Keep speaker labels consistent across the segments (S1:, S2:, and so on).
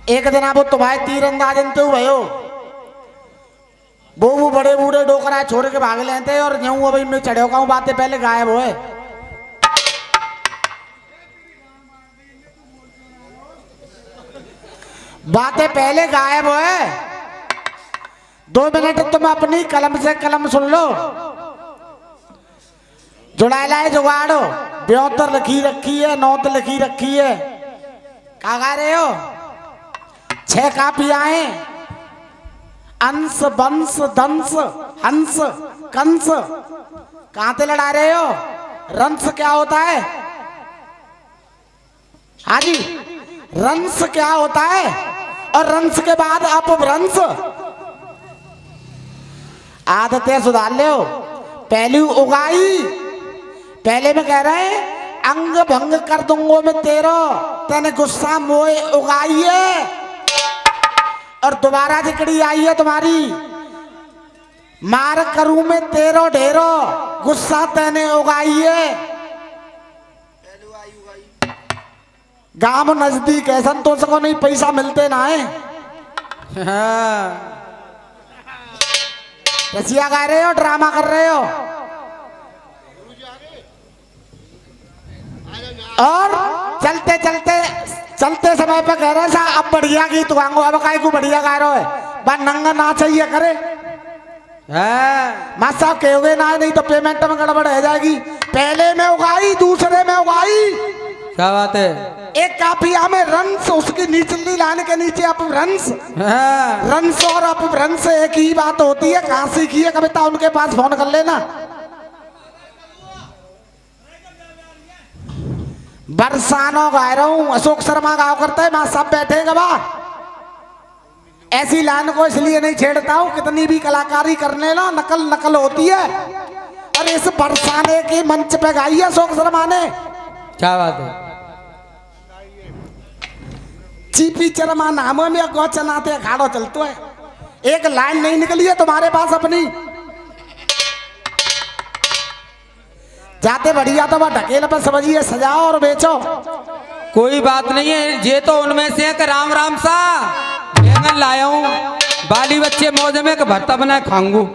S1: एक दिन आप तुम्हारे तीरंदाज तो भयो वो बड़े बूढ़े डोकरा छोड़ के भाग लेते और यूं अभी मैं चढ़ो का बातें पहले गायब हुए। बातें पहले गायब हुए। 2 मिनट तुम अपनी कलम से कलम सुन लो। जुड़ा लाए जुगाड़ो 72 लिखी रखी है 9 लिखी रखी है। क्या गा रहे हो? 6 कापियां हैं। अंश वंश दंश हंस कंस। कहां से लड़ा रहे हो? रंस क्या होता है? हाँ जी, रंस क्या होता है? और रंस के बाद अपभ्रंश। आदतें सुधार ले। पहली उगाई, पहले में कह रहे हैं अंग भंग कर दूंगो मैं तेरो, तेने गुस्सा मोए उगाई है। और दोबारा जिकड़ी आई है तुम्हारी, मार करूं मैं तेरो ढेरो, गुस्सा तेने उगाई है। गांव नजदीक है, संतोष को नहीं पैसा मिलते ना है। रसिया गा रहे हो, ड्रामा कर रहे हो। और चलते चलते चलते समय पे कह रहे सा अब बढ़िया गीत गाओ। अब काय को बढ़िया गा रहे हो? बस नंगा ना चाहिए करे मास्टर साहब कहोगे ना, नहीं तो पेमेंट में गड़बड़ हो जाएगी। पहले में उगाई, दूसरे में उगाई।
S2: क्या बात है?
S1: एक काफिया में रंस, उसकी निचली लाइन के नीचे अपभ्रंश। रंस और अपभ्रंश एक ही बात होती है। कहां सीखी है कविता? उनके पास फोन कर लेना। बरसानो गा रहा हूं, अशोक शर्मा गाओ करता है। मां सब बैठे गवा। ऐसी लाइन को इसलिए नहीं छेड़ता हूं, कितनी भी कलाकारी करने ना नकल नकल होती है। और इस बरसाने के मंच पे गाई है अशोक शर्मा ने।
S2: क्या बात है?
S1: चीपी चरमा नामों में गौ चनाते अखाड़ो चलतो है। एक लाइन नहीं निकली है तुम्हारे पास अपनी। जाते बढ़िया तो वह ढकेल पर समझिए, सजाओ और बेचो।
S2: कोई बात नहीं है। ये तो उनमें से एक राम राम सा बैंगन लाया हूँ, बाली बच्चे मौज में के भरता बना खाऊंगू।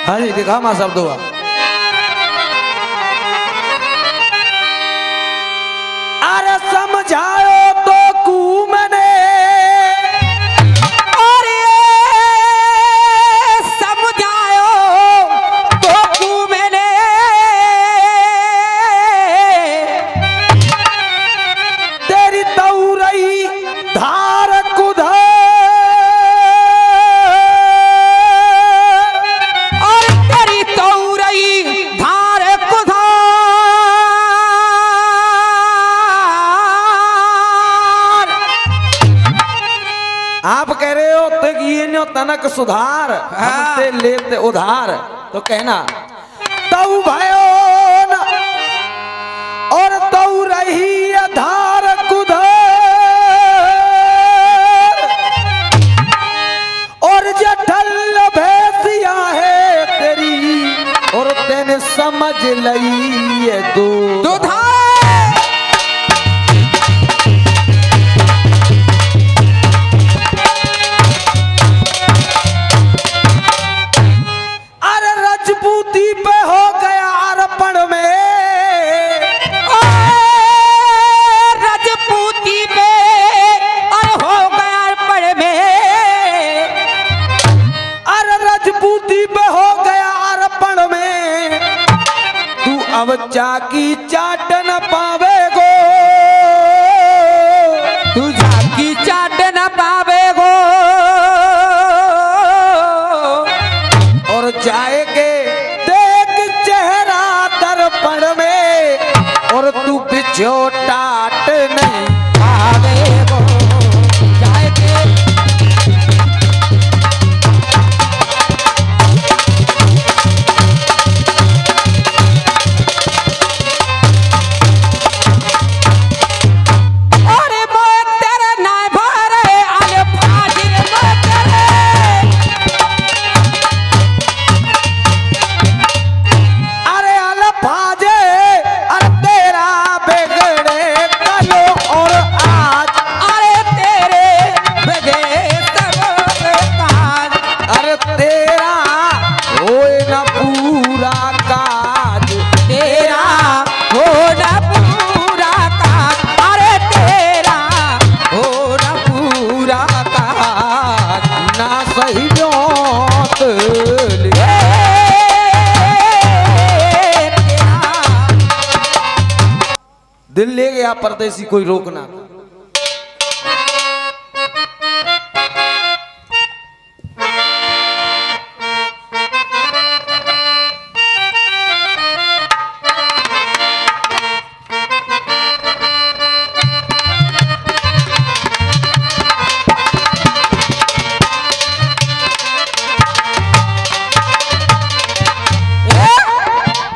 S3: हाँ जी, दिखा मां शब्द हुआ।
S1: अरे समझाओ तो कू मैंने,
S2: अरे समझाओ तो कू मैंने,
S1: तेरी तौरई धार कुधर,
S3: आप कह रहे हो तो ये नो तनक सुधार, हमसे लेते उधार, तो कहना
S1: तऊ भयो न और तऊ रही धार कुधर, और जठल भैंसिया है तेरी, और तेने समझ लई ये दूध। रजपूती पे हो गया
S3: झाकी चाट न पावे गो,
S2: तू झाकी चाट न पावे गो,
S3: और जाएगे देख चेहरा दर्पण में, और तू बिछो टाट नहीं
S2: पावे गो, जाएगे
S3: दिल ले गया परदेसी कोई रोकना।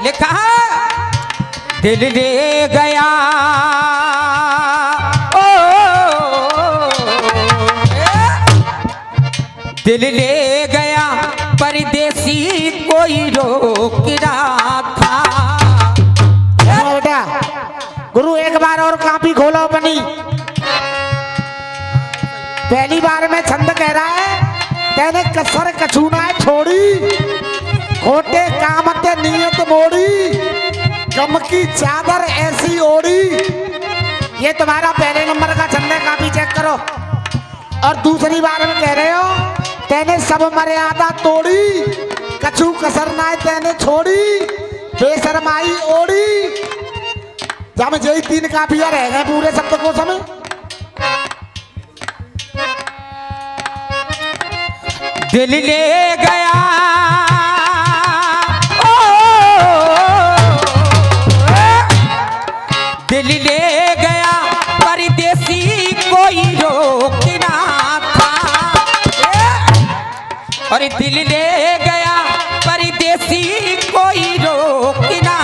S2: लिखा दिल ले गया ओ, दिल ले गया परदेसी कोई रोक रहा था।
S1: बेटा गुरु एक बार और कापी खोलो अपनी। पहली बार में छंद कह रहा है, तेने कसर कछूना छोड़ी, खोटे कामते नियत मोड़ी, गम की चादर ऐसी ओढ़ी। ये तुम्हारा पहले नंबर का छंद है, कापी चेक करो। और दूसरी बार में कह रहे हो, तेने सब मर्यादा तोड़ी, कछू कसर ना तेने छोड़ी, बेशरमाई ओढ़ी। जब में यही 3 कापियां रह गए पूरे शब्दकोश में।
S2: दिल ले गया दिल ले गया परदेसी कोई रोक ना था, और दिल ले गया परदेसी कोई रोक ना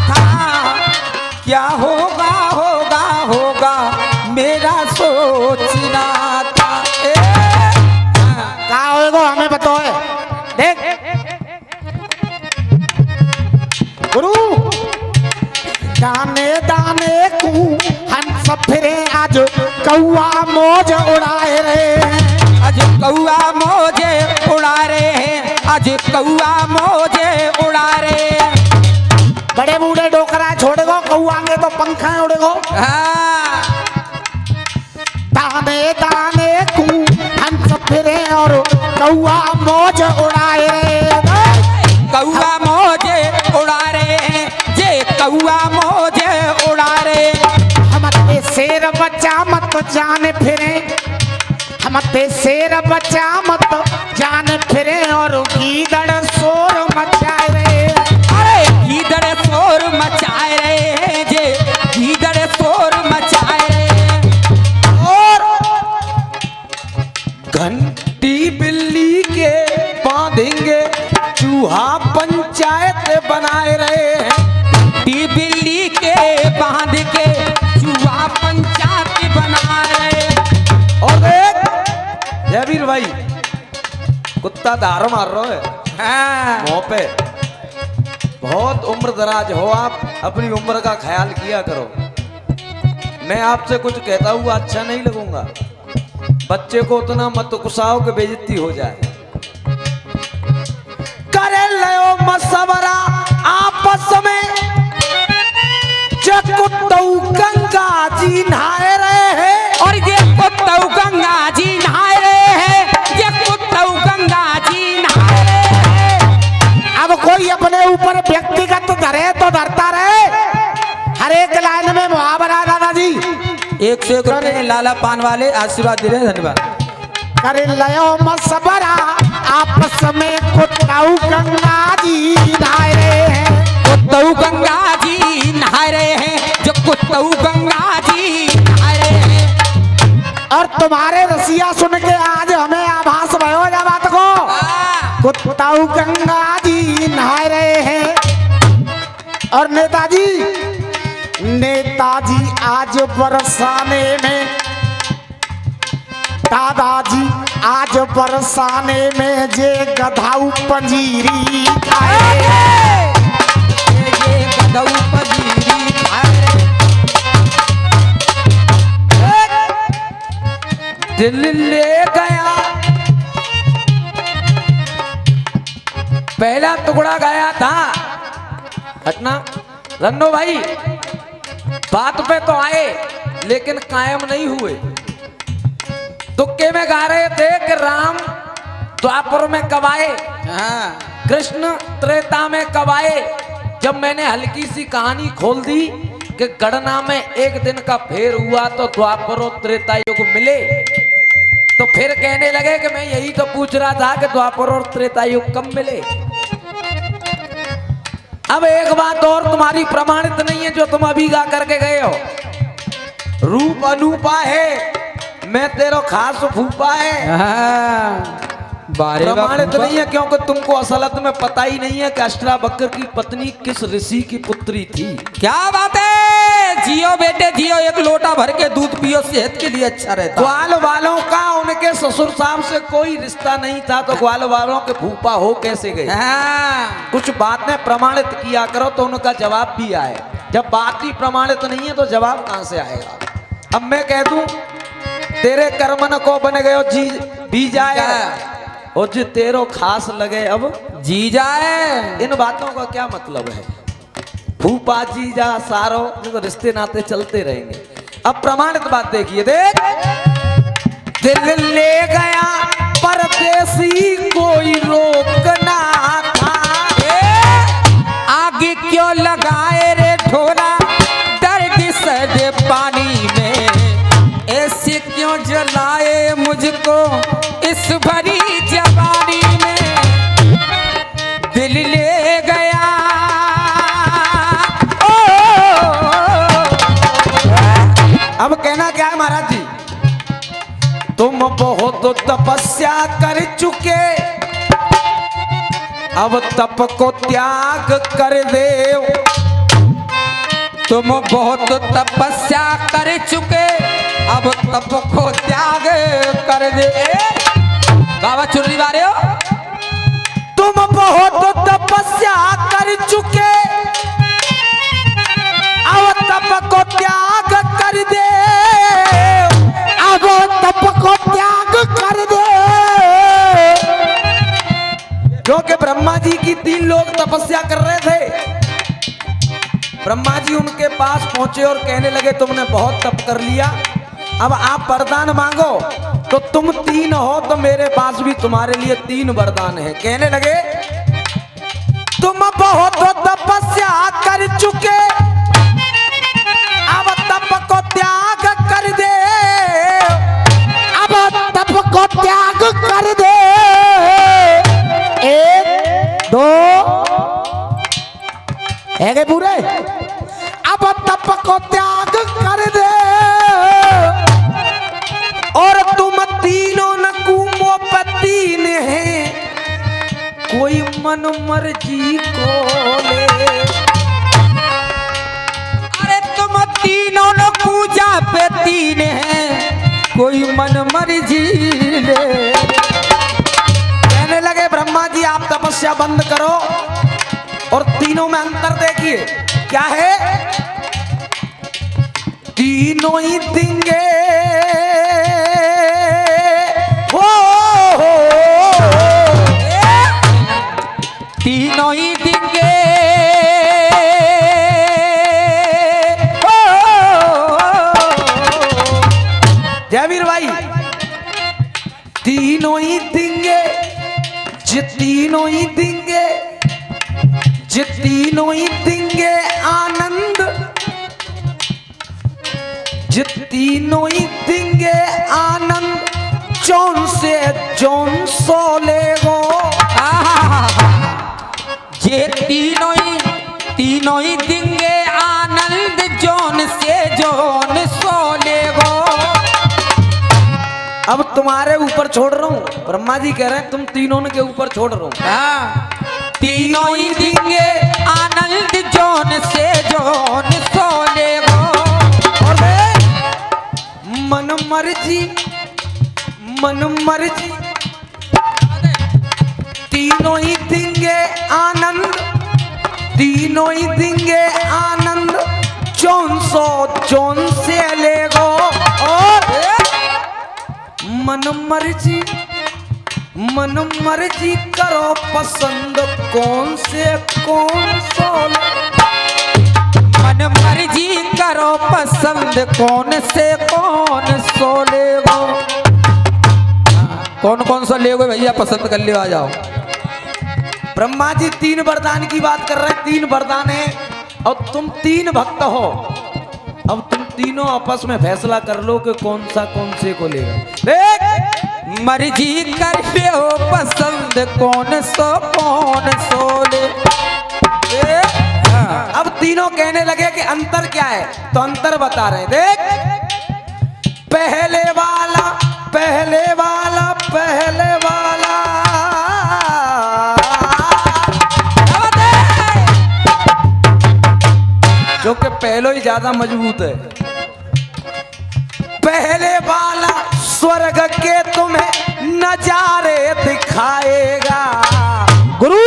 S2: था। क्या होगा होगा होगा मेरा सोचना था।
S1: कहा होगा हमें बताओ। देख गुरु, दाने दाने को हंस फिरे, आज कौआ मौज उड़ाए रहे,
S2: आज कौआ मौजे उड़ा रहे हैं, आज कौआ मौजे उड़ा रहे हैं।
S1: बड़े बूढ़े डोकरा छोड़ेगो, कौआंगे तो पंखा उड़ेगो।
S2: हाँ।
S1: दाने दाने को हंस फिरे और कौआ मौज उड़ाए रहे,
S2: कौआ मौजे उड़ा रहे हैं, जे कौआ मौजे उड़ा रहे।
S1: हमते शेर बच्चा मत जान फिरे, हमते शेर बच्चा मत जान फिरे, और गीदड़ शोर मचाए रहे।
S2: अरे गीदड़ शोर मचाए रहे हैं, जे गीदड़ शोर मचाए रहे हैं।
S3: और घंटी बिल्ली के बांधेंगे, चूहा पंचायत बनाए रहे हैं।
S2: टी बिल्ली के बांध के चूहा पंचायत बना रहे।
S3: और देख जयवीर भाई, कुत्ता धार मार रहा है
S2: हाँ।
S3: मुंह पे। बहुत उम्र दराज हो आप, अपनी उम्र का ख्याल किया करो। मैं आपसे कुछ कहता हुआ अच्छा नहीं लगूंगा। बच्चे को उतना मत गुस्साओ कि बेइज्जती हो जाए। करे लो मसवरा आपस में, कुत्तऊ गंगा जी नहाए रहे हैं,
S2: और ये कुत्तऊ गंगा जी नहाए रहे हैं, ये कुत्तऊ गंगा जी नहाए रहे हैं।
S1: अब कोई अपने ऊपर व्यक्तिगत धरे तो धरता रहे,
S2: 101 रुपये लाला पान वाले आशीर्वाद दे रहे हैं, धन्यवाद।
S1: करे लयो मसबरा आपस में कुत्ताऊ गंगा जी नहाए रहे हैं।
S2: कुत्तऊ गंगा जी नहा रहे हैं, जो कुत्तऊ गंगा जी नहा रहे हैं।
S1: और तुम्हारे रसिया सुन के आज हमें आभास भयो जा बात को, कुत्ताऊ गंगा जी नहाए रहे हैं। और नेताजी आज बरसाने में, दादाजी आज बरसाने में जे गधाऊ पंजीरी खाए,
S2: ये गधाऊ पंजीरी खाए।
S3: दिल ले गया, पहला टुकड़ा गाया था हटना। रन्नो भाई बात पे तो आए लेकिन कायम नहीं हुए। तुक्के में गा रहे थे कि राम द्वापर में कब आए, कृष्ण त्रेता में कब आए। जब मैंने हल्की सी कहानी खोल दी कि गणना में एक दिन का फेर हुआ तो द्वापर और त्रेता युग मिले, तो फिर कहने लगे कि मैं यही तो पूछ रहा था कि द्वापर और त्रेता युग कब मिले। अब एक बात और तुम्हारी प्रमाणित नहीं है जो तुम अभी गा करके गए हो। रूप अनूपा है, मैं तेरो खास फूफा है, प्रमाणित नहीं है क्योंकि तुमको असलत में पता ही नहीं है कि अष्टावक्र की पत्नी किस ऋषि की पुत्री थी।
S2: क्या बात है, जियो बेटे जियो, एक लोटा भर के दूध पियो, सेहत के लिए अच्छा रहता।
S3: ग्वाल वालों का उनके ससुर साहब से कोई रिश्ता नहीं था तो ग्वाल वालों के फूफा हो कैसे गए। कुछ बातें प्रमाणित किया करो तो उनका जवाब भी आए, जब बात ही प्रमाणित नहीं है तो जवाब कहां से आएगा। अब मैं कह दूं तेरे कर्मन को बन गयो जी भी जाए और जो तेरो खास लगे अब
S2: जी जाए,
S3: इन बातों का क्या मतलब है। फूफा जीजा सारो तो रिश्ते नाते चलते रहेंगे। अब प्रमाणित बात देखिए, देख दिल ले गया परदेसी कोई रोकना था,
S2: आगे क्यों लगाए रे ढोला दर्द सदे पानी में, ऐसे क्यों जलाए मुझको इस भरी जवानी में, दिल ले गया।
S3: अब कहना क्या है महाराज जी, तुम बहुत तपस्या कर चुके, अब तप को त्याग कर दे।
S2: तुम बहुत तपस्या कर चुके, अब तप को त्याग कर दे। बाबा चुर्री बारे हो,
S3: तुम बहुत तपस्या कर चुके, अब तप को त्याग कर दे,
S1: अब तप को त्याग कर दे।
S3: क्योंकि ब्रह्मा जी की 3 लोग तपस्या कर रहे थे। ब्रह्मा जी उनके पास पहुंचे और कहने लगे तुमने बहुत तप कर लिया, अब आप वरदान मांगो। तो तुम 3 हो तो मेरे पास भी तुम्हारे लिए 3 वरदान है। कहने लगे तुम बहुत तपस्या कर चुके, अब तप को त्याग कर दे,
S1: अब तप को त्याग कर दे। 1 2 है गए पूरे। अब तप को त्याग कर दे,
S3: और तुम तीनों नकुमों पे 3 हैं, कोई मन मर्जी को ले।
S2: अरे तुम तीनों न पूजा पे 3 हैं, कोई मन मर्जी ले।
S3: कहने लगे ब्रह्मा जी आप तपस्या बंद करो, और तीनों में अंतर देखिए क्या है। तीनों ही देंगे
S2: तीनों ही देंगे,
S3: जयवीर भाई, तीनों ही देंगे, जे तीनों ही देंगे, जे तीनों ही देंगे आनंद, ये तीनों ही देंगे आनंद जौन से जौन सो लेगो।
S2: ये तीनों ही देंगे आनंद जौन से जौन सो लेगो।
S3: अब तुम्हारे ऊपर छोड़ रहा हूँ, ब्रह्मा जी कह रहे हैं तुम तीनों के ऊपर छोड़ रहा हूँ।
S2: तीनों ही देंगे आनंद जौन से जौन सो लेगो।
S3: और मन मर्जी तीनों ही देंगे आनंद, तीनों ही देंगे आनंद जौन से लेगो। और मन मर्जी करो पसंद कौन सो
S2: मन मर्जी करो पसंद कौन सो लेगो। कौन सा लेगो भैया, पसंद कर ले, आ जाओ।
S3: ब्रह्मा जी 3 वरदान की बात कर रहे हैं। 3 वरदान है और तुम 3 भक्त हो। अब तुम तीनों आपस में फैसला कर लो कि कौन से को लेगा। देख
S2: मर्जी कर हो पसंद कौन सो ले।
S3: अब तीनों कहने लगे कि अंतर क्या है, तो अंतर बता रहे हैं। देख पहले वाला जो कि पहले ही ज्यादा मजबूत है। पहले वाला स्वर्ग के तुम्हें नजारे दिखाएगा।
S1: गुरु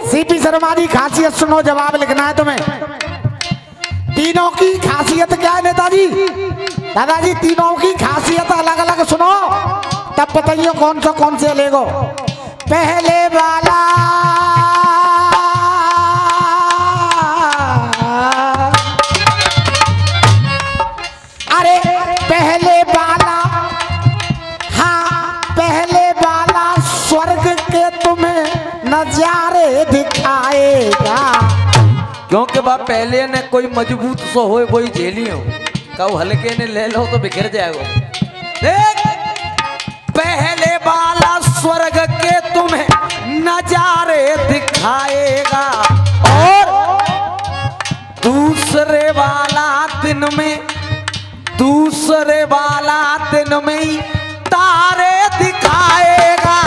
S1: सीपी शर्मा जी खासियत सुनो, जवाब लिखना है तुम्हें। तीनों की खासियत क्या है नेताजी? दादाजी तीनों की खासियत अलग अलग सुनो, तब बताइए कौन से लेगो। पहले वाला पहले वाला, हाँ पहले वाला स्वर्ग के तुम्हें नजारे दिखाएगा।
S3: क्योंकि बा पहले ने कोई मजबूत सो हो कोई झेली हो, कहो हल्के ने ले लो तो बिखर जाएगा। देख पहले वाला स्वर्ग के तुम्हें नजारे दिखाएगा और दूसरे वाला दिन में ही तारे दिखाएगा।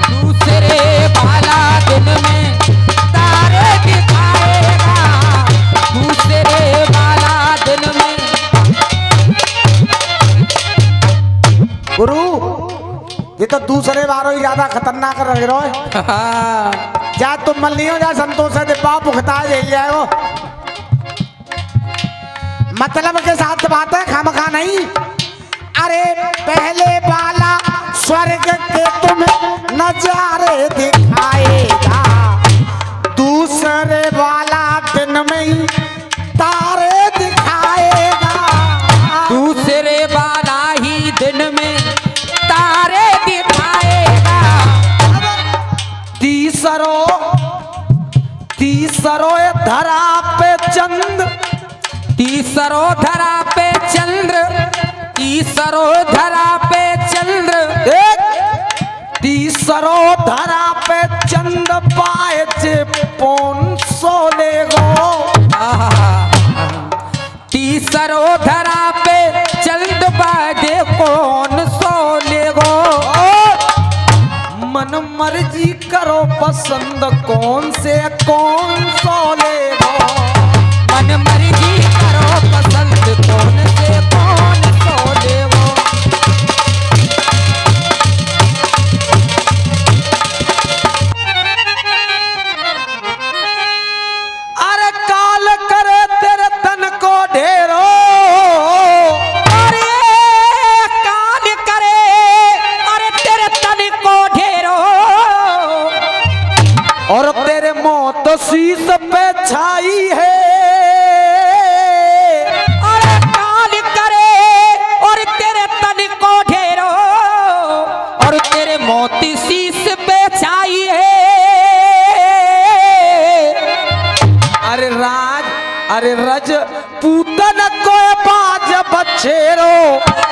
S2: दूसरे वाला दिन में तारे दिखाएगा। दूसरे वाला दिन में।
S1: गुरु ये तो दूसरे बारों ही ज्यादा खतरनाक रह रहे हो। जा तुम मल नहीं हो, जा संतोष है दिपा पुखता झेल जाएगो। मतलब के साथ बात है, खामखा नहीं। अरे पहले वाला स्वर्ग के तुम्हें नजारे दिखाएगा, दूसरे वाला दिन में ही तारे दिखाएगा।
S2: दूसरे वाला ही दिन में तारे दिखाएगा।
S3: तीसरो धरा पे चंद,
S2: तीसरो धरा पे चंद्र, तीसरो धरा पे चंद्र।
S3: तीसरो धरा पे चंद पाए चे पौन सो लेगो।
S2: तीसरो धरा पे चंद बादे कौन सो लेगो।
S3: मन मर्जी करो पसंद कौन सो लेगो।
S2: मन मर्जी करो पसंद कौन सो लेगो।
S3: अरे काल करे तेरे तन को ढेरो,
S2: अरे काल करे अरे तेरे तन को ढेरो।
S3: और तेरे मौत शीश पे छाई है।
S2: मोती शीश पे छाई है।
S3: अरे रज पूतन को बाज शेरों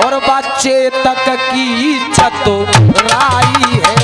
S3: और बच्चे तक की चतुराई है।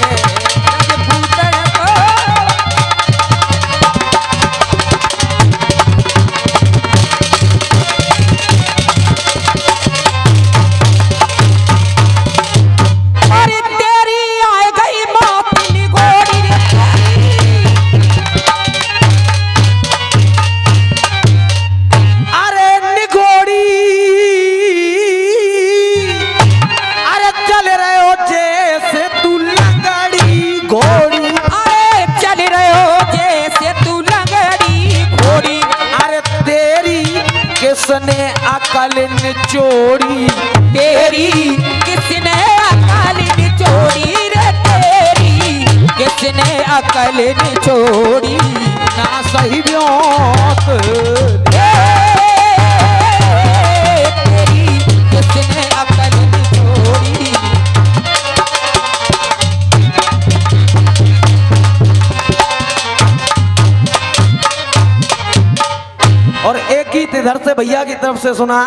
S3: किसने अकल निचोड़ी
S2: तेरी, किसने अकल निचोड़ी रे तेरी, किसने अकल निचोड़ी।
S3: ना सही ब्योत
S2: तेरी, किसने अकल निचोड़ी।
S3: और एक गीत इधर से भैया की तरफ से सुना,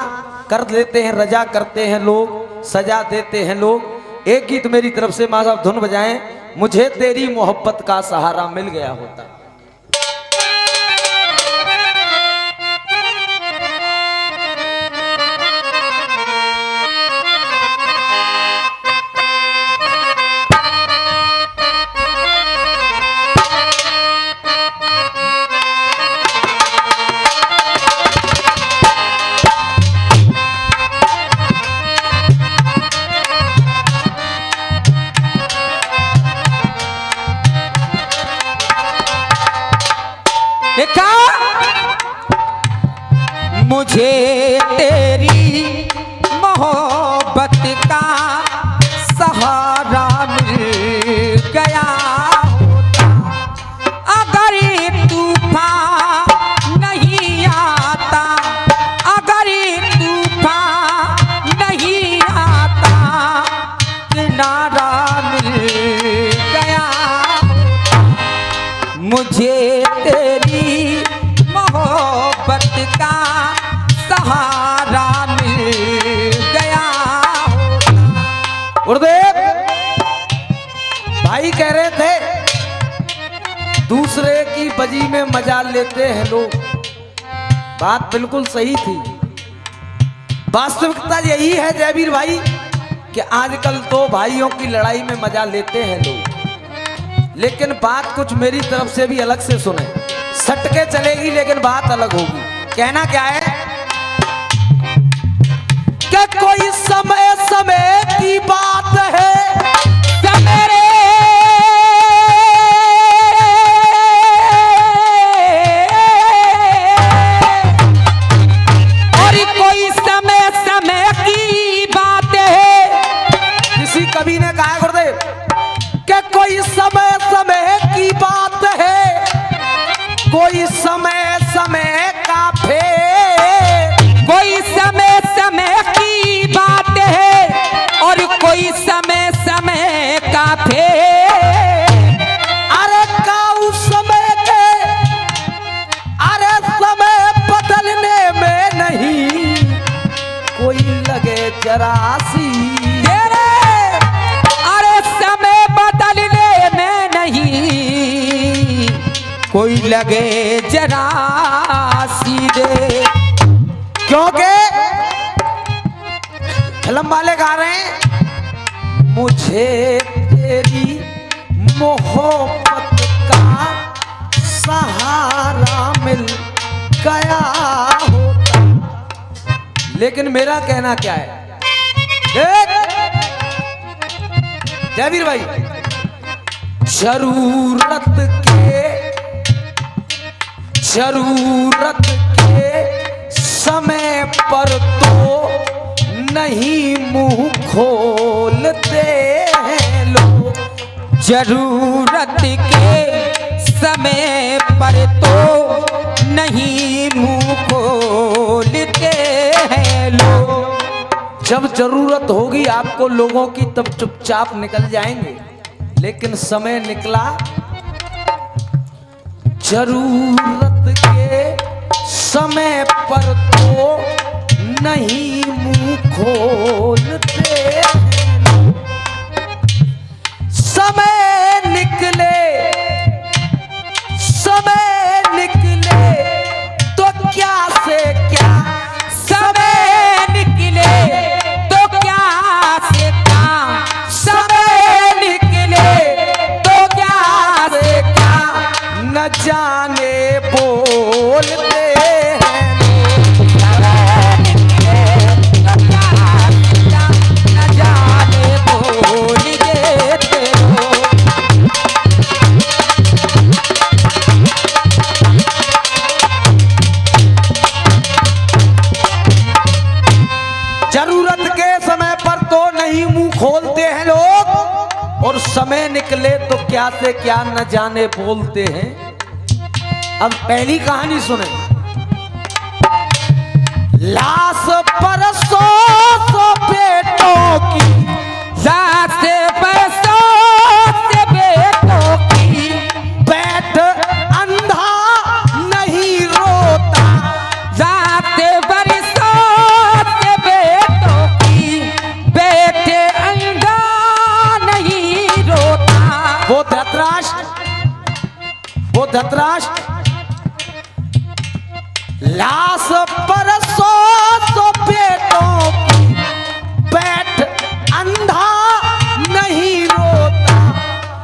S3: कर लेते हैं रजा करते हैं लोग, सजा देते हैं लोग। एक गीत मेरी तरफ से माँ साहब धुन बजाएं, मुझे तेरी मोहब्बत का सहारा मिल गया होता।
S2: मुझे तेरी मोहब्बत का सहारा मिल गया होता, अगर तूफान नहीं आता, अगर तूफान नहीं आता, किनारा मिल गया होता। मुझे तेरी मोहब्बत का सहारा मिल गया होता।
S3: गुरुदेव भाई कह रहे थे दूसरे की बजी में मजा लेते हैं लोग। बात बिल्कुल सही थी। वास्तविकता यही है जयवीर भाई कि आजकल तो भाइयों की लड़ाई में मजा लेते हैं लोग, लेकिन बात कुछ मेरी तरफ से भी अलग से सुने। सटके चलेगी लेकिन बात अलग होगी। कहना क्या है कि कोई समय समय की बात है,
S2: मेरे और कोई समय समय की बात है।
S3: किसी कवि ने कहा गुरुदेव कि कोई समय समय की बात है, कोई समय समय का फेर,
S2: कोई समय समय की बात है और कोई समय समय का फेर।
S3: अरे का उस समय के, अरे समय बदलने में नहीं कोई लगे जरा सी,
S2: अरे समय बदलने में नहीं कोई लगे जरा सीधे।
S3: क्योंकि फिल्म वाले गा रहे हैं मुझे तेरी मोहब्बत का सहारा मिल गया होता। लेकिन मेरा कहना क्या है, देख जयवीर भाई, जरूरत के समय पर तो नहीं मुंह खोलते हैं लोग।
S2: जरूरत के समय पर तो नहीं मुंह खोलते हैं लोग।
S3: जब जरूरत होगी आपको लोगों की तब चुपचाप निकल जाएंगे, लेकिन समय निकला, जरूरत के समय पर तो नहीं मुंह खोलते हैं। समय निकले तो क्या से क्या,
S2: समय निकले तो क्या से क्या, समय निकले तो क्या से क्या,
S3: न जाने बोलते हैं।
S2: न जाने बोल देते हो।
S3: जरूरत के समय पर तो नहीं मुंह खोलते हैं लोग, और समय निकले तो क्या से क्या न जाने बोलते हैं। अब पहली कहानी सुने। लाश पर सौ बेटों की,
S2: लाश पर सौ बेटों की,
S3: बैठ अंधा नहीं रोता।
S2: लाश पर सौ बेटों की, बेटे अंधा नहीं रोता।
S3: वो धृतराष्ट्र लाश पर सौ बेटों की, बैठ अंधा नहीं रोता।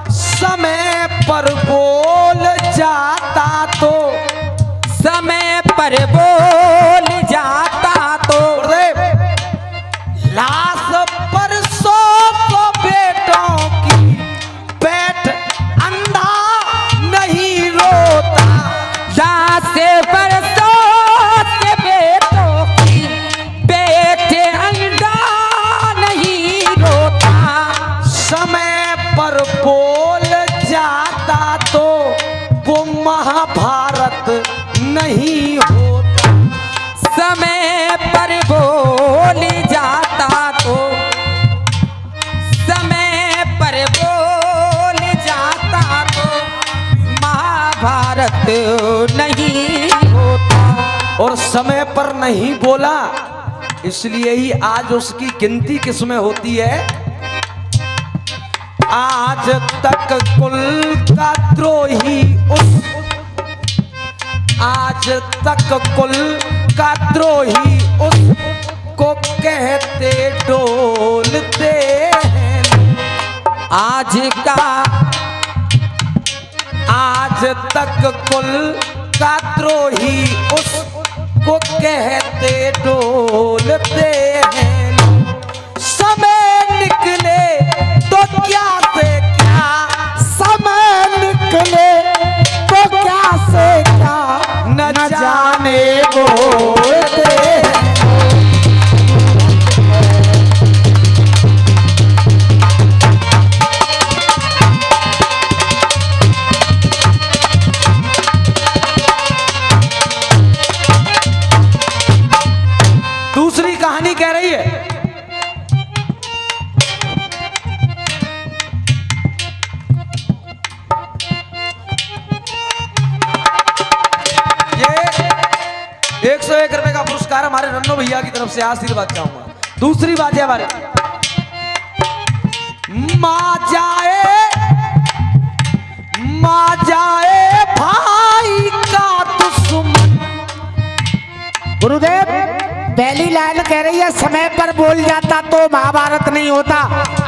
S3: समय पर बोल जाता तो,
S2: समय पर बोल जाता तो,
S3: लाश पर सौ बेटों की, बैठ अंधा नहीं रोता।
S2: लाश पर सौ बेटों की, बेटे अंधा नहीं रोता।
S3: समय पर बोल जाता तो वो महाभारत नहीं होता।
S2: समय पर बोल जाता तो, समय पर बोल जाता तो महाभारत नहीं होता।
S3: और समय पर नहीं बोला, इसलिए ही आज उसकी गिनती किसमें होती है। आज तक कुल का द्रोही आज तक कुल का द्रोही उसको कहते डोलते हैं।
S2: आज
S3: तक कुल का द्रोही उसको कहते डोलते हैं। समय निकले तो क्या से क्या,
S1: समय निकले तो क्या से क्या,
S3: न जाने बोलते हैं। दूसरी कहानी कह रही है, ये 101 रुपए का पुरस्कार हमारे रन्नो भैया की तरफ से आशीर्वाद चाहूंगा। दूसरी बात है हमारे माँ जाए भाई का दुश्मन।
S1: गुरुदेव पहली लाइन कह रही है समय पर बोल जाता तो महाभारत नहीं होता।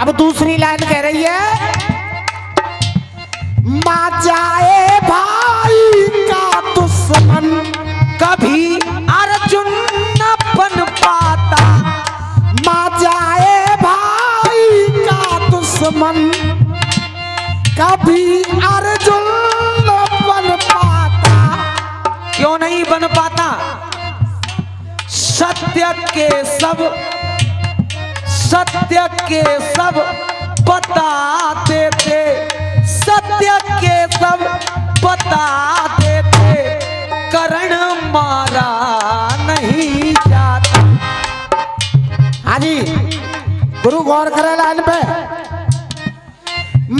S1: अब दूसरी लाइन कह रही है माँ जाए भाई का दुश्मन,
S3: कभी अर्जुन न बन पाता।
S1: माँ जाए भाई का दुश्मन, कभी अर्जुन न बन पाता।
S3: क्यों नहीं बन पाता? सत्य के सब बताते थे, सत्य के सब बताते थे। कर्ण मारा नहीं जाता।
S1: हाँ जी गुरु गौर करे लाइन पे।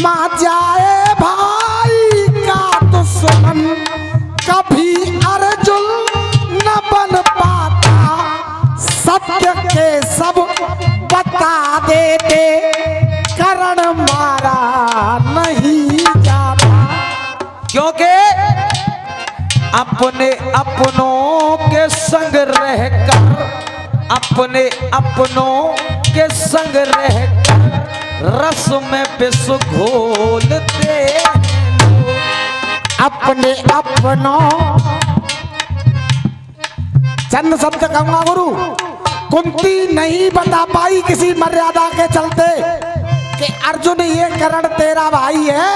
S1: माँ जाए भाई का दुश्मन, कभी अर्जुन न बन पाता। सत्य के सब तुम्हारा नहीं जाता।
S3: क्योंकि अपने अपनों के संग रहकर, अपने अपनों के संग रहकर रस में विष घोलते लोग।
S1: अपने अपनों, चंद शब्द कहूंगा गुरु। कुंती नहीं बता पाई किसी मर्यादा के चलते कि अर्जुन ये करण तेरा भाई है,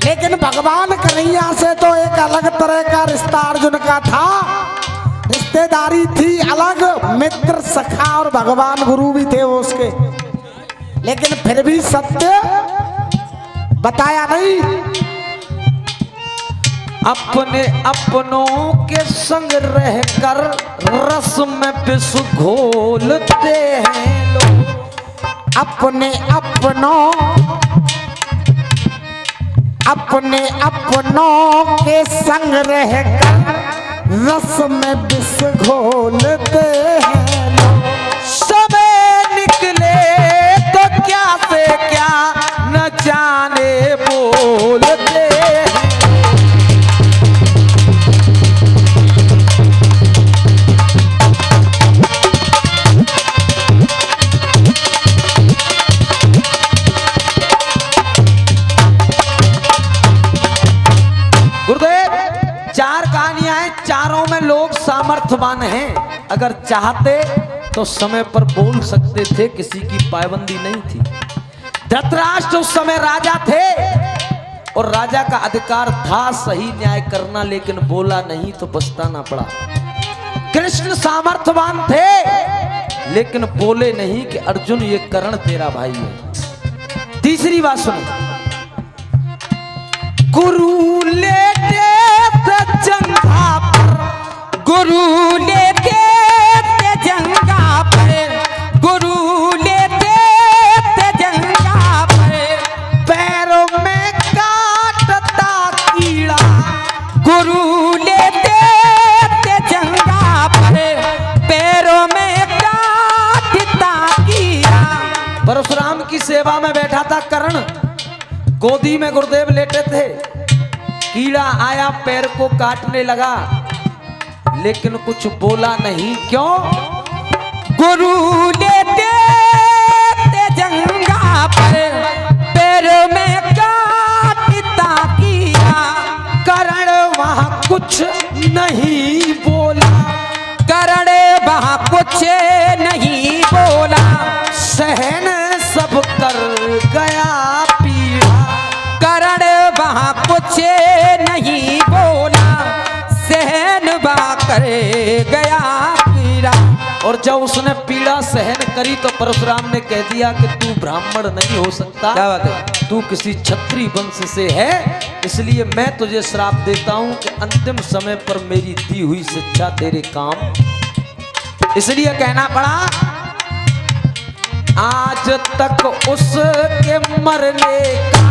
S1: लेकिन भगवान कन्हैया से तो एक अलग तरह का रिश्ता अर्जुन का था। रिश्तेदारी थी अलग, मित्र सखा और भगवान गुरु भी थे वो उसके, लेकिन फिर भी सत्य बताया नहीं।
S3: अपने अपनों के संग रहकर रस में विष घोलते हैं लोग।
S1: अपने अपनों, अपने अपनों के संग रहकर रस में विष घोलते हैं लोग।
S3: समय निकले तो क्या से क्या न जाने बोलते हैं। गुरुदेव, चार कहानियां हैं, चारों में लोग सामर्थ्यवान हैं। अगर चाहते तो समय पर बोल सकते थे, किसी की पाबंदी नहीं थी। धृतराष्ट्र उस समय राजा थे और राजा का अधिकार था सही न्याय करना, लेकिन बोला नहीं तो पछताना पड़ा। कृष्ण सामर्थ्यवान थे लेकिन बोले नहीं कि अर्जुन ये कर्ण तेरा भाई है। तीसरी बात सुनो, गुरु लेते थे जंघा पर,
S2: गुरु लेते थे जंघा पर, गुरु लेते थे जंघा पर,
S3: पैरों में काटता कीड़ा।
S2: गुरु लेते थे जंघा पर, पैरों में काटता कीड़ा।
S3: परशुराम की सेवा में बैठा था कर्ण, गोदी में गुरुदेव लेटे थे। कीड़ा आया, पैर को काटने लगा, लेकिन कुछ बोला नहीं। क्यों?
S2: गुरु लेते थे जंघा पर, पैर में काटता कीड़ा।
S3: कर्ण वहां कुछ नहीं बोला,
S2: कर्ण वहां कुछ नहीं बोला।
S3: सहन सब कर गया पीड़ा।
S2: कर्ण वहां कुछ नहीं बोला, सहन बा कर गया पीड़ा।
S3: और जब उसने पीड़ा सहन करी तो परशुराम ने कह दिया कि तू ब्राह्मण नहीं हो सकता,
S2: क्या बात है?
S3: तू किसी क्षत्रिय वंश से है, इसलिए मैं तुझे श्राप देता हूं कि अंतिम समय पर मेरी दी हुई शिक्षा तेरे काम। इसलिए कहना पड़ा, आज तक उसके मरने का,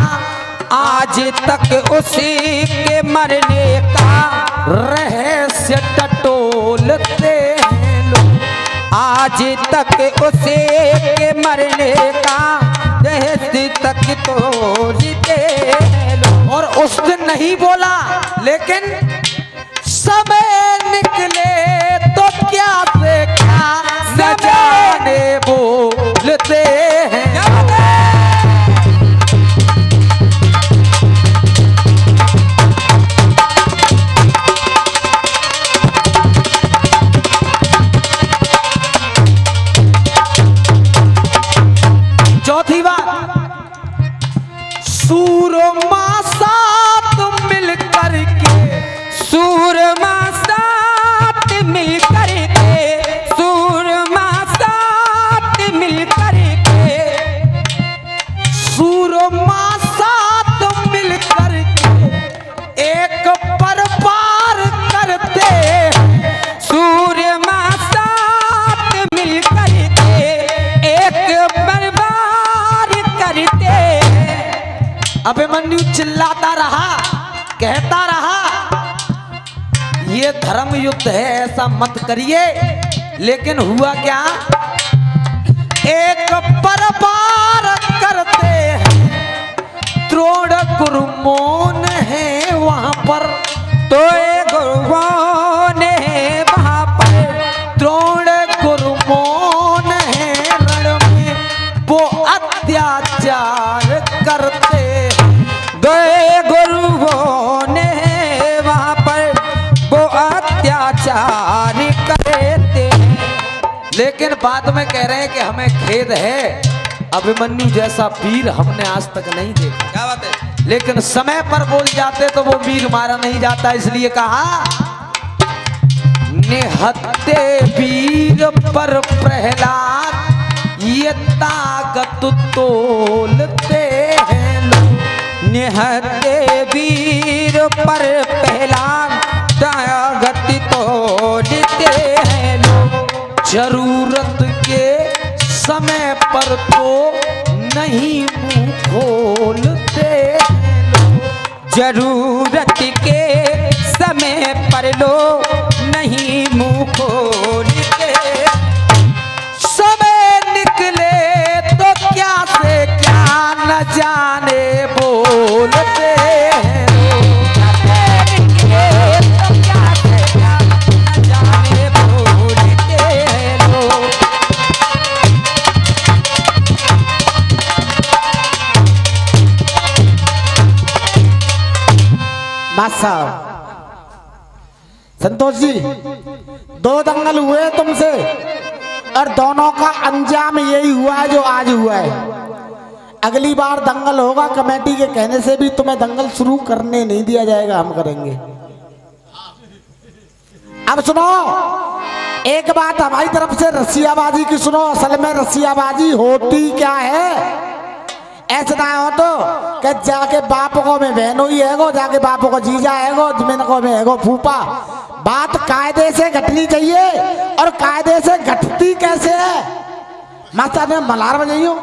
S2: आज तक उसी के मरने का
S3: रहस्य टटोलते हैं लोग।
S2: आज तक उसी के मरने का रहस्य तक तोड़ते हैं लोग।
S3: और उस दिन नहीं बोला, लेकिन समय निकले तो क्या से क्या न जाने बोलते हैं। चौथी बात, सूरमा साथ मिल करके,
S2: सूरमा साथ मिल करके, सूरमा साथ मिल करके,
S3: सूरमा साथ मिल करके एक पर पार करते हैं।
S2: सूरमा साथ मिल करके एक बर्बाद करते हैं।
S3: अभिमन्यु चिल्लाता रहा, कहता रहा, ये धर्म युद्ध है, ऐसा मत करिए। लेकिन हुआ क्या? एक पर पार करते हैं गुरमोन है वहां पर,
S2: तो गुरुओं ने वहां पर
S3: द्रोण गुरमोन है रण में वो अत्याचार करते हैं।
S2: गए गुरुओं ने वहां पर वो अत्याचार करते हैं।
S3: लेकिन बाद में कह रहे हैं कि हमें खेद है, अभिमन्यु जैसा वीर हमने आज तक नहीं देखा।
S2: क्या बात है?
S3: लेकिन समय पर बोल जाते तो वो वीर मारा नहीं जाता, इसलिए कहा निहत्ते वीर पर प्रहलाद ये ताकत तोलते हैं लोग।
S2: निहत्ते वीर पर पहला ताकत तोड़ते हैं लोग।
S3: जरूरत के समय पर तो नहीं मुंह खोलते हैं लोग।
S2: जरूरत के समय पर लोग नहीं मुंह खोलते।
S3: समय निकले तो क्या से क्या न जाने बोलते हैं लोग।
S2: तो क्या से क्या न जाने बोलते हैं लोग।
S1: मासा संतोष जी, 2 दंगल हुए तुमसे और दोनों का अंजाम यही हुआ है जो आज हुआ है। अगली बार दंगल होगा, कमेटी के कहने से भी तुम्हें दंगल शुरू करने नहीं दिया जाएगा, हम करेंगे। अब सुनो, एक बात हमारी तरफ से रसियाबाजी की सुनो। असल में रसियाबाजी होती क्या है, ऐसा ना हो तो कि जाके बाप को में बहनों ही है गो, जाके बाप को जीजा है गो, जमीन को में है गो फूफा। बात कायदे से घटनी चाहिए, और कायदे से घटती कैसे है? मास्टर ने मलार बजाइयो।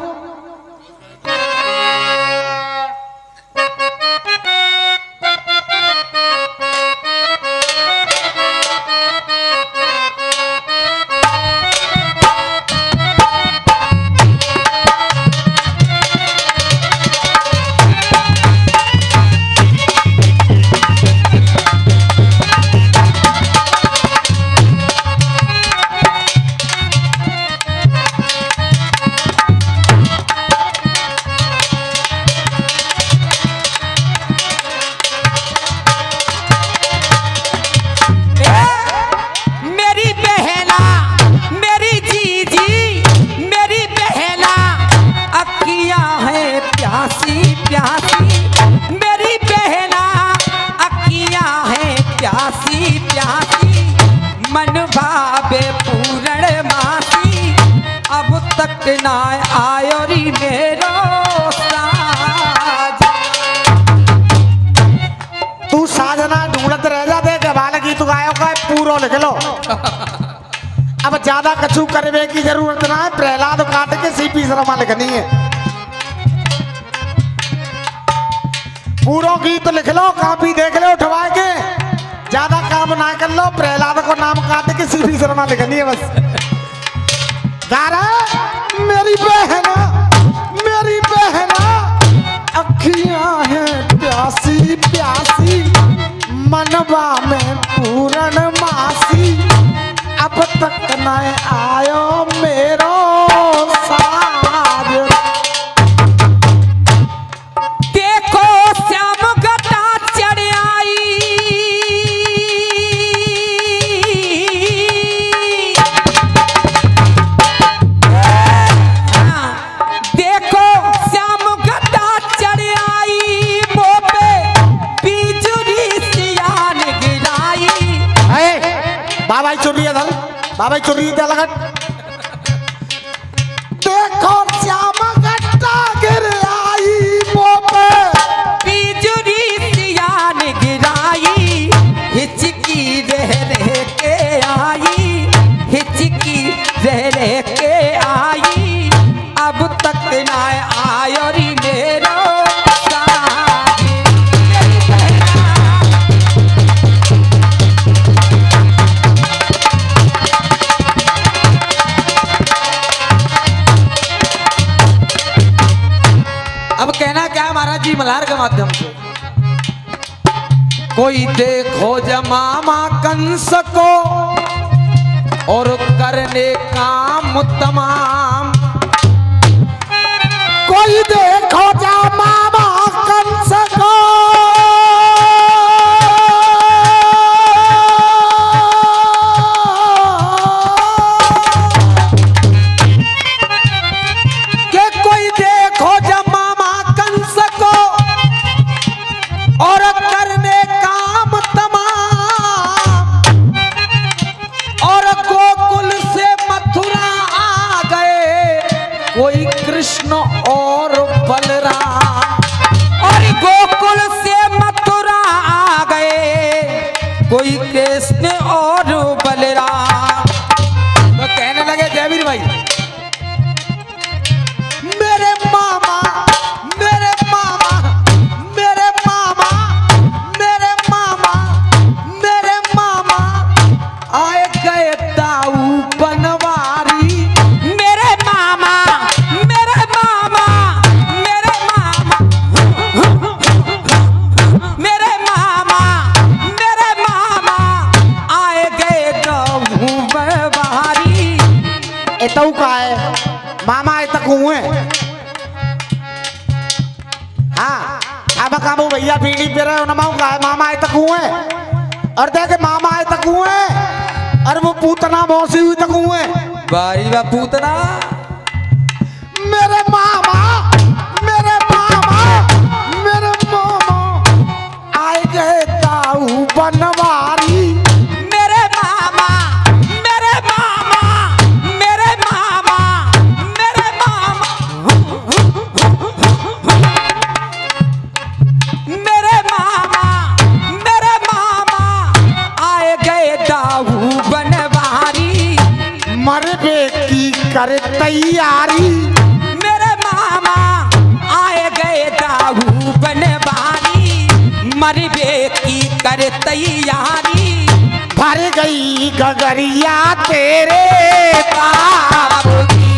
S2: तक ना आयो री मेरो साज।
S1: तू साजना ढूंढत रह जा, देख बाल गीत गायो का पूरा लिख लो। अब ज्यादा कछु करवे की जरूरत ना है, प्रहलाद काट के सीपी शर्मा लिखनी है। पूरा गीत लिख लो, कॉपी देख लो उठवा के, ज्यादा काम ना कर लो। प्रहलाद को नाम काट के सीपी शर्मा लिखनी है बस। मेरी बहना, मेरी बहना अखियां हैं प्यासी प्यासी, मनवा में पूरण मासी, अब तक न आयो मेरो साज।
S2: देखो श्याम गटा चढ़ आई, देखो श्याम गटा चढ़ आई, मुँह पे बिजुली सियान गिराई।
S1: बाबा चुरी है धर, बाबा चुरी है लगट। देखो श्याम गट्टा गिर आई, मोपे
S2: बिजुली सियान गिराई, हिचकी रह रह के आई, हिचकी रह रह के आई, अब तक ना आयो री मेरो साज। मेरी बहना
S3: अब कहना क्या है महाराज जी मल्हार के माध्यम से, कोई देखो जमामा कंस को और करने काम तमाम।
S1: कोई देखो जा मामा कंस को
S3: के कोई देखो जमामा कंस को और करने काम तमाम। और गोकुल से मथुरा आ गए कोई कृष्ण और बलराम।
S2: और गोकुल से मथुरा आ गए कोई कृष्ण और बलराम।
S3: तो कहने लगे जयवीर भाई, मेरे मामा मेरे मामा मेरे मामा मेरे मामा मेरे मामा आए गए दाऊ बनवारी।
S2: मेरे मामा मेरे मामा मेरे मामा मेरे मामा मेरे मामा आए गए गहूं बवारी।
S1: एतऊ का है मामा तक हुए। हाँ अब काबू भैया पीढ़ी पे रहे नमाऊ का है मामा तक हुए। और देखे मामा तक हुए और वो पूतना मौसी हुई तक हुए।
S2: बारी बा पूतना।
S1: मेरे मामा मेरे मामा मेरे मामा आए गए दाऊ बनवारी।
S2: मेरे मामा मेरे मामा मेरे मामा मेरे मामा मेरे मामा मेरे मामा आए गए दाऊ बनवारी।
S1: मरबे की कर तैयारी।
S2: मेरे मामा आए गए दाऊ बनवारी। मरबे की कर तैयारी।
S1: भर गई गगरिया तेरे बाप की।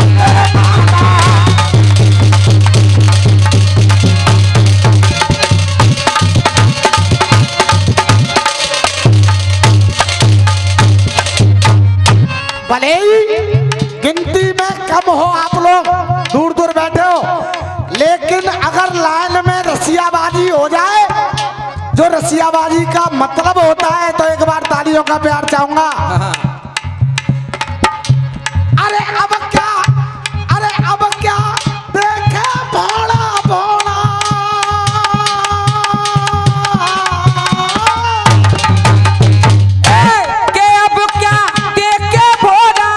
S1: भले ही गिनती में कम हो आप लोग दूर दूर बैठे हो, लेकिन अगर लाइन में रसियाबाजी हो जाए, जो रसियाबाजी का मतलब होता है, तो एक बार तालियों का प्यार चाहूंगा। अरे अब क्या देखे भोला भोला।
S2: के अब क्या देखे भोला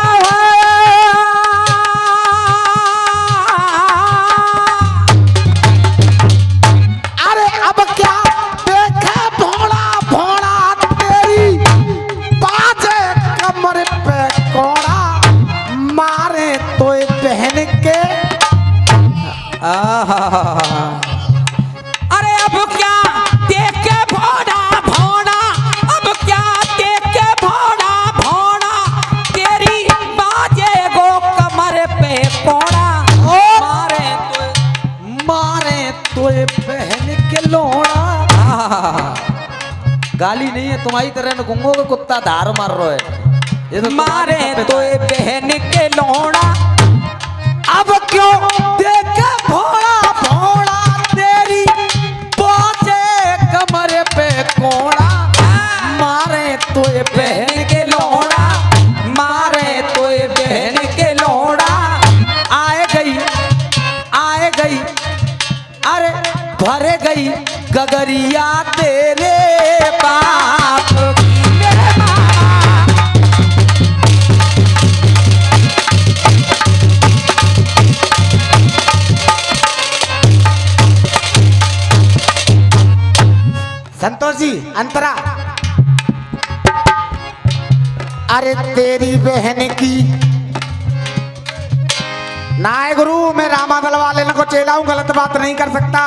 S1: अरे अब क्या देखे भोला भोला तेरी बाजे कमर पे कोड़ा मारे तो बहन के।
S2: अरे अब क्या देखे भोला भोला। अब क्या देखे भोला भोला तेरी बाजे गो कमर पे कोड़ा।
S3: मारे तो बहन के लोड़ा। गाली नहीं है, तुम्हारी तरह न गुंगो का कुत्ता धार मार रहा है। ये तो
S2: मारे तो बहन के लोड़ा।
S1: अब क्यों देखे भोला भोला तेरी
S3: बाजे कमर पे कोड़ा।
S1: मारे तो
S2: बहन के लोड़ा। मारे तो बहन के लोड़ा।
S3: आए गई अरे भर गई गगरिया तेरे बाप की।
S2: मेरे मामा
S1: संतोष जी अंतरा। अरे तेरी बहन की नाय गुरु, मैं रामागल वाले को चेला हूं, गलत बात नहीं कर सकता।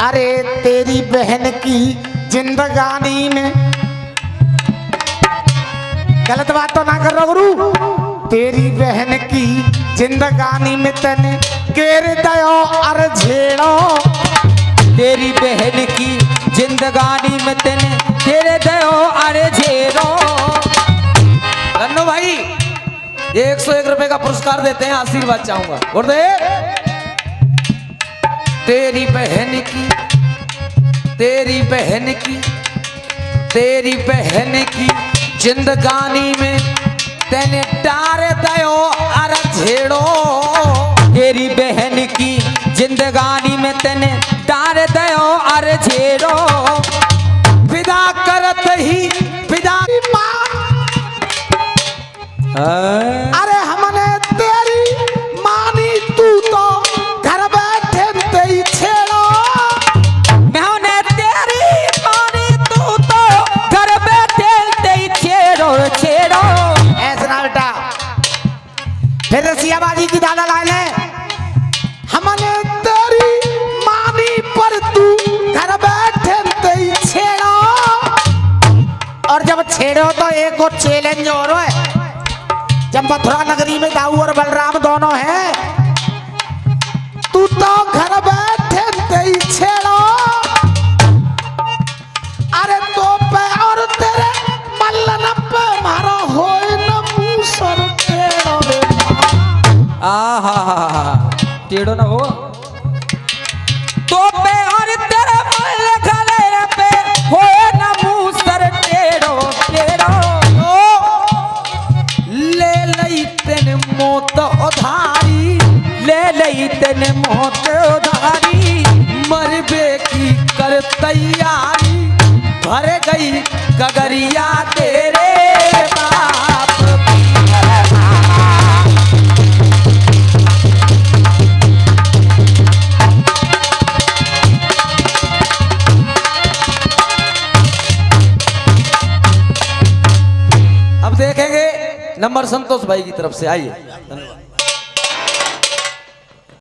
S1: अरे तेरी बहन की जिंदगानी में गलत बात तो ना कर रहा गुरु। तेरी बहन की जिंदगानी में तने केर दयो अर झेड़ो।
S2: तेरी बहन की जिंदगानी में तेने तेरे दयो अरे झेरो।
S3: रन्नू भाई ये 101 रुपए का पुरस्कार देते हैं, आशीर्वाद चाहूंगा। गुरुदेव तेरी बहन की तेरी बहन की तेरी बहन की जिंदगानी में तेने डारे दयो अरे झेड़ो।
S2: तेरी बहन की जिंदगानी में तेने डार दयो अरे झेरो।
S3: विदा करत ही विदा
S1: अरे हमने तेरी मानी तू तो घर बैठे ते ही छेड़ो।
S2: मैंने तेरी मानी तू तो घर बैठे ते ही छेड़ो छेड़ो।
S1: ऐसा ना बेटा, फिर रसियाबाजी की दादा लाने। हमने तेरी मानी पर तू घर बैठे ते ही छेड़ो। और जब छेड़ो तो एक और चैलेंज और है। जब मथुरा नगरी में दाऊ और बलराम दोनों हैं, तू तो घर बैठे ते ही छेड़ो। अरे तो पे और तेरे मल्लन पे मारो होए न मूसर टेढ़ो रे माँ।
S2: आहा टेढ़ो ना हो तो पे और तेरे मल गले पे होए ना मुंह सर टेढ़ो टेढ़ो।
S3: ले लई तेन मौत उधारी
S2: ले लई तेने मौत उधारी।
S3: मरबे की कर तैयारी भर गई गगरिया तेरे बाप की। अब देखेंगे नंबर संतोष भाई की तरफ से। आइए, धन्यवाद।